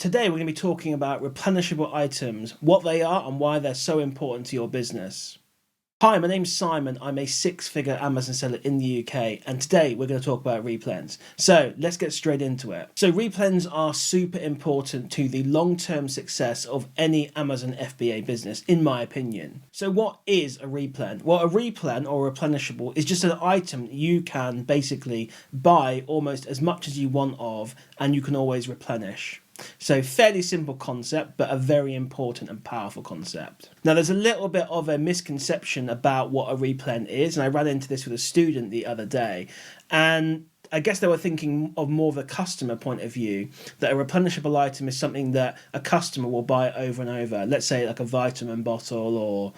Today we're going to be talking about replenishable items, what they are and why they're so important to your business. Hi, my name's Simon. I'm a six-figure Amazon seller in the UK, and today we're going to talk about replens. So let's get straight into it. So replens are super important to the long-term success of any Amazon FBA business, in my opinion. So what is a replen? Well, a replen or replenishable is just an item that you can basically buy almost as much as you want of, and you can always replenish. So fairly simple concept, but a very important and powerful concept. Now there's a little bit of a misconception about what a replen is, and I ran into this with a student the other day, and I guess they were thinking of more of a customer point of view, that a replenishable item is something that a customer will buy over and over. Let's say like a vitamin bottle or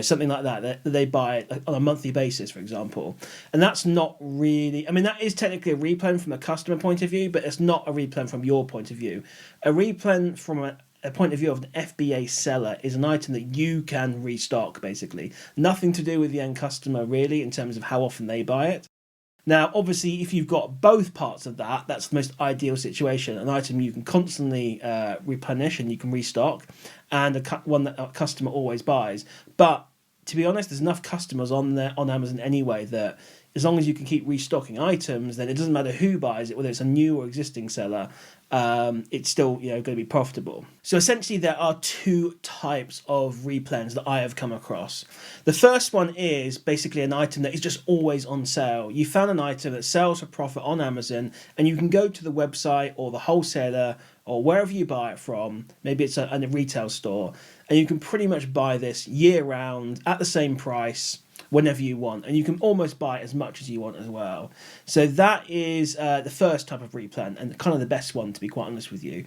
something like that they buy on a monthly basis, for example. And that's not really, I mean, that is technically a replen from a customer point of view, but it's not a replen from your point of view. A replen from a point of view of an FBA seller is an item that you can restock, basically. Nothing to do with the end customer really in terms of how often they buy it. Now, obviously, if you've got both parts of that, that's the most ideal situation. An item you can constantly replenish and you can restock, and one that a customer always buys. But to be honest, there's enough customers on Amazon anyway that as long as you can keep restocking items, then it doesn't matter who buys it, whether it's a new or existing seller, it's still going to be profitable. So essentially there are two types of replens that I have come across. The first one is basically an item that is just always on sale. You found an item that sells for profit on Amazon, and you can go to the website or the wholesaler or wherever you buy it from, maybe it's a retail store, and you can pretty much buy this year round at the same price whenever you want, and you can almost buy as much as you want as well. So that is the first type of replen, and kind of the best one, to be quite honest with you.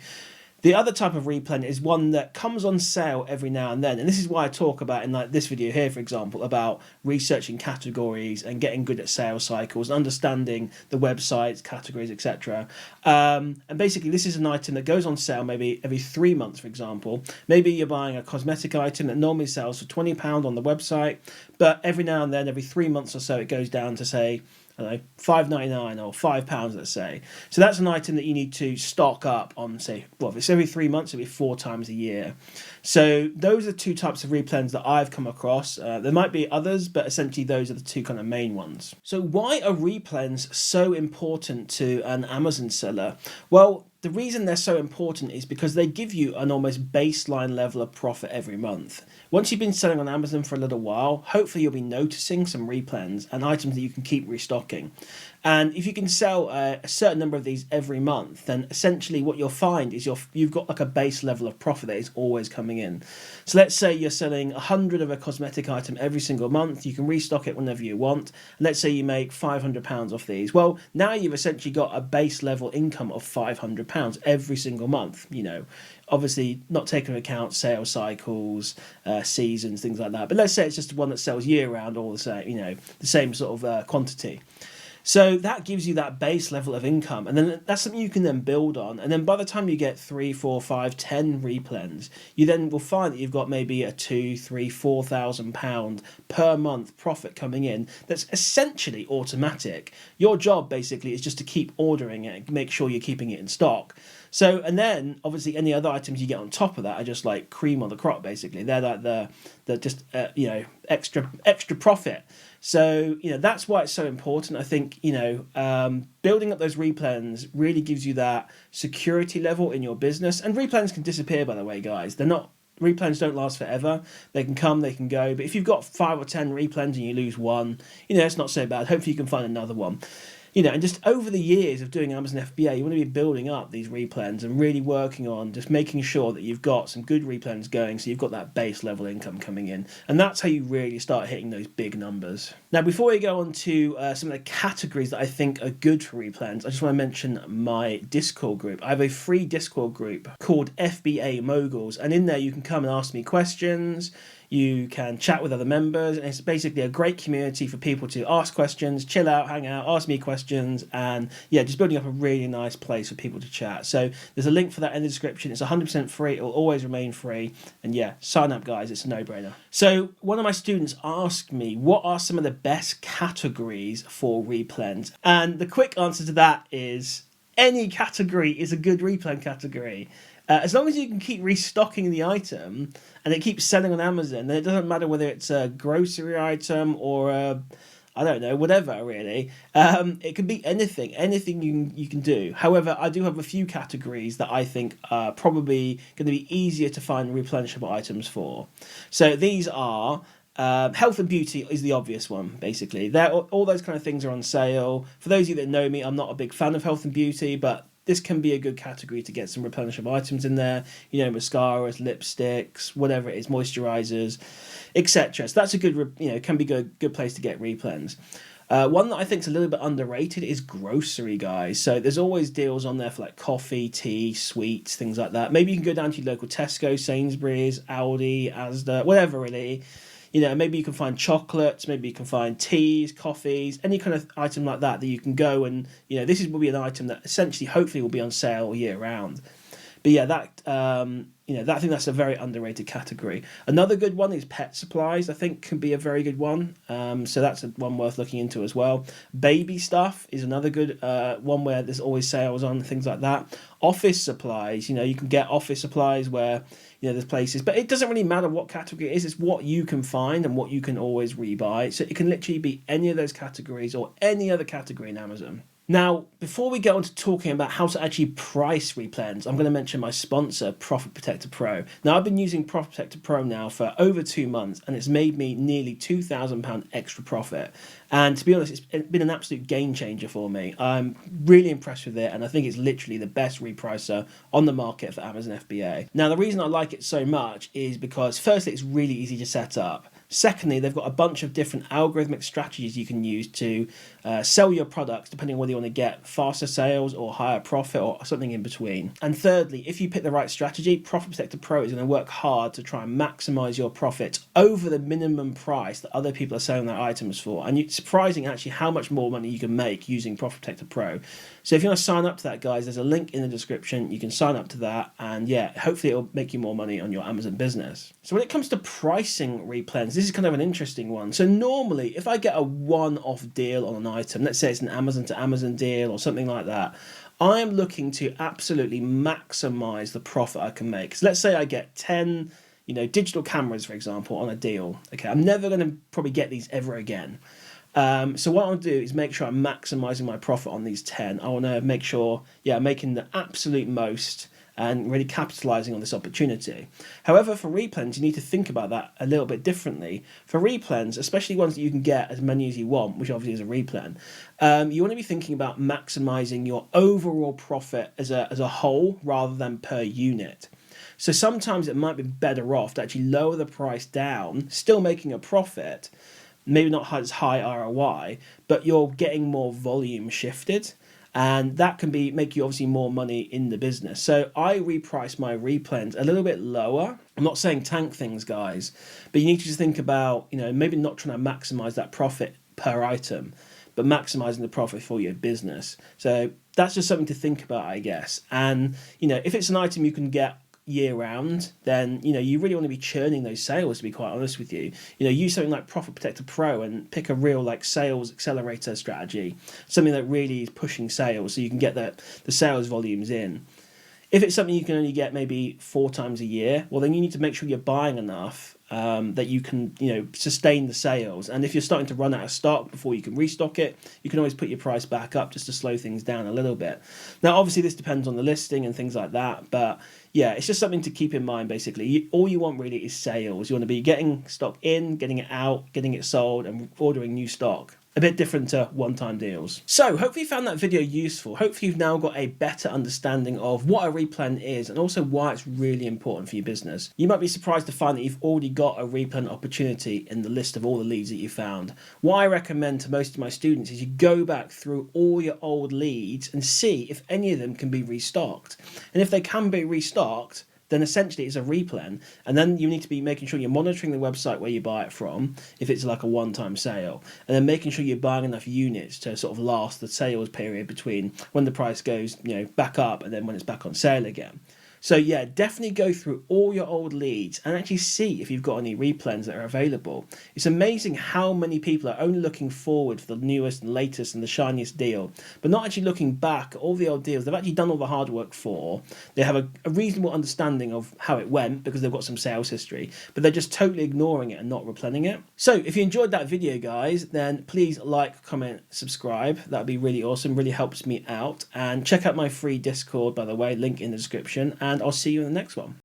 The other type of replen is one that comes on sale every now and then, and this is why I talk about in like this video here, for example, about researching categories and getting good at sales cycles, understanding the websites, categories, etc. And basically this is an item that goes on sale maybe every 3 months, for example. Maybe you're buying a cosmetic item that normally sells for £20 on the website, but every now and then, every 3 months or so, it goes down to, say, I don't know, £5.99 or £5, let's say. So that's an item that you need to stock up on, say, well, if it's every 3 months, it'll be 4 times a year. So those are two types of replens that I've come across. There might be others, but essentially those are the two kind of main ones. So why are replens so important to an Amazon seller? Well, the reason they're so important is because they give you an almost baseline level of profit every month. Once you've been selling on Amazon for a little while, hopefully you'll be noticing some replens and items that you can keep restocking. And if you can sell a certain number of these every month, then essentially what you'll find is you've got like a base level of profit that is always coming in. So let's say you're selling 100 of a cosmetic item every single month. You can restock it whenever you want. And let's say you make £500 off these. Well, now you've essentially got a base level income of £500 every single month. Obviously not taking into account sales cycles, seasons, things like that. But let's say it's just one that sells year round, all the same, the same sort of quantity. So that gives you that base level of income, and then that's something you can then build on. And then by the time you get 3, 4, 5, 10 replens, you then will find that you've got maybe a £2,000, £3,000, £4,000 per month profit coming in. That's essentially automatic. Your job basically is just to keep ordering it, make sure you're keeping it in stock. So, and then obviously any other items you get on top of that are just like cream on the crop, basically. They're like the just extra profit. So that's why it's so important. I think building up those replens really gives you that security level in your business. And replens can disappear, by the way, guys. Replens don't last forever. They can come, they can go. But if you've got 5 or 10 replens and you lose one, it's not so bad. Hopefully you can find another one. And just over the years of doing Amazon FBA, you want to be building up these replens and really working on just making sure that you've got some good replens going, so you've got that base level income coming in. And that's how you really start hitting those big numbers. Now, before we go on to some of the categories that I think are good for replens, I just want to mention my Discord group. I have a free Discord group called FBA Moguls, and in there you can come and ask me questions. You can chat with other members, and it's basically a great community for people to ask questions, chill out, hang out, ask me questions, and yeah, just building up a really nice place for people to chat. So there's a link for that in the description. It's 100% free. It will always remain free. And yeah, sign up, guys. It's a no-brainer. So one of my students asked me, what are some of the best categories for replens? And the quick answer to that is any category is a good replen category. As long as you can keep restocking the item and it keeps selling on Amazon, then it doesn't matter whether it's a grocery item or a, I don't know, whatever really. It can be anything you can do. However, I do have a few categories that I think are probably going to be easier to find replenishable items for. So these are health and beauty is the obvious one, basically. All those kind of things are on sale. For those of you that know me, I'm not a big fan of health and beauty, but this can be a good category to get some replenishable items in there. You know, mascaras, lipsticks, whatever it is, moisturizers, etc. So that's a good, can be good place to get replens. One that I think is a little bit underrated is grocery, guys. So there's always deals on there for like coffee, tea, sweets, things like that. Maybe you can go down to your local Tesco, Sainsbury's, Aldi, Asda, whatever really. Maybe you can find chocolates, maybe you can find teas, coffees, any kind of item like that you can go and, this will be an item that essentially, hopefully, will be on sale all year round. But yeah, I think that's a very underrated category. Another good one is pet supplies. I think can be a very good one. So that's one worth looking into as well. Baby stuff is another good one where there's always sales on, things like that. Office supplies, you can get office supplies where there's places, but it doesn't really matter what category it is. It's what you can find and what you can always rebuy. So it can literally be any of those categories or any other category in Amazon. Now, before we go on to talking about how to actually price replens, I'm going to mention my sponsor, Profit Protector Pro. Now, I've been using Profit Protector Pro now for over 2 months, and it's made me nearly £2,000 extra profit. And to be honest, it's been an absolute game changer for me. I'm really impressed with it, and I think it's literally the best repricer on the market for Amazon FBA. Now, the reason I like it so much is because, firstly, it's really easy to set up. Secondly, they've got a bunch of different algorithmic strategies you can use to sell your products, depending on whether you want to get faster sales or higher profit or something in between. And thirdly, if you pick the right strategy, Profit Protector Pro is going to work hard to try and maximize your profit over the minimum price that other people are selling their items for. And it's surprising actually how much more money you can make using Profit Protector Pro. So if you want to sign up to that, guys, there's a link in the description. You can sign up to that, and yeah, hopefully it'll make you more money on your Amazon business. So when it comes to pricing replens, this is kind of an interesting one. So normally, if I get a one-off deal on an item, let's say it's an Amazon to Amazon deal or something like that, I am looking to absolutely maximize the profit I can make. So let's say I get 10, digital cameras, for example, on a deal. Okay, I'm never going to probably get these ever again. So what I'll do is make sure I'm maximizing my profit on these 10. I want to make sure, I'm making the absolute most and really capitalizing on this opportunity. However, for replens, you need to think about that a little bit differently. For replens, especially ones that you can get as many as you want, which obviously is a replen, you want to be thinking about maximizing your overall profit as a whole rather than per unit. So sometimes it might be better off to actually lower the price down, still making a profit, maybe not as high ROI, but you're getting more volume shifted. And that can make you obviously more money in the business. So I reprice my replens a little bit lower. I'm not saying tank things, guys, but you need to just think about, maybe not trying to maximize that profit per item, but maximizing the profit for your business. So that's just something to think about, I guess. And, if it's an item you can get year round, then you really want to be churning those sales, to be quite honest with you. Use something like Profit Protector Pro and pick a real sales accelerator strategy, something that really is pushing sales so you can get the sales volumes in. If it's something you can only get maybe 4 times a year, well, then you need to make sure you're buying enough that you can sustain the sales. And if you're starting to run out of stock before you can restock it, you can always put your price back up just to slow things down a little bit. Now, obviously, this depends on the listing and things like that, but yeah, it's just something to keep in mind, basically. All you want really is sales. You want to be getting stock in, getting it out, getting it sold, and ordering new stock. A bit different to one-time deals. So, hopefully you found that video useful. Hopefully you've now got a better understanding of what a replen is and also why it's really important for your business. You might be surprised to find that you've already got a replen opportunity in the list of all the leads that you found. What I recommend to most of my students is you go back through all your old leads and see if any of them can be restocked. And if they can be restocked, then essentially it's a replen. And then you need to be making sure you're monitoring the website where you buy it from, if it's like a one-time sale, and then making sure you're buying enough units to sort of last the sales period between when the price goes, back up and then when it's back on sale again. So yeah, definitely go through all your old leads and actually see if you've got any replens that are available. It's amazing how many people are only looking forward for the newest and latest and the shiniest deal, but not actually looking back at all the old deals they've actually done all the hard work for. They have a reasonable understanding of how it went because they've got some sales history, but they're just totally ignoring it and not replenning it. So if you enjoyed that video, guys, then please like, comment, subscribe. That'd be really awesome, really helps me out. And check out my free Discord, by the way, link in the description, and I'll see you in the next one.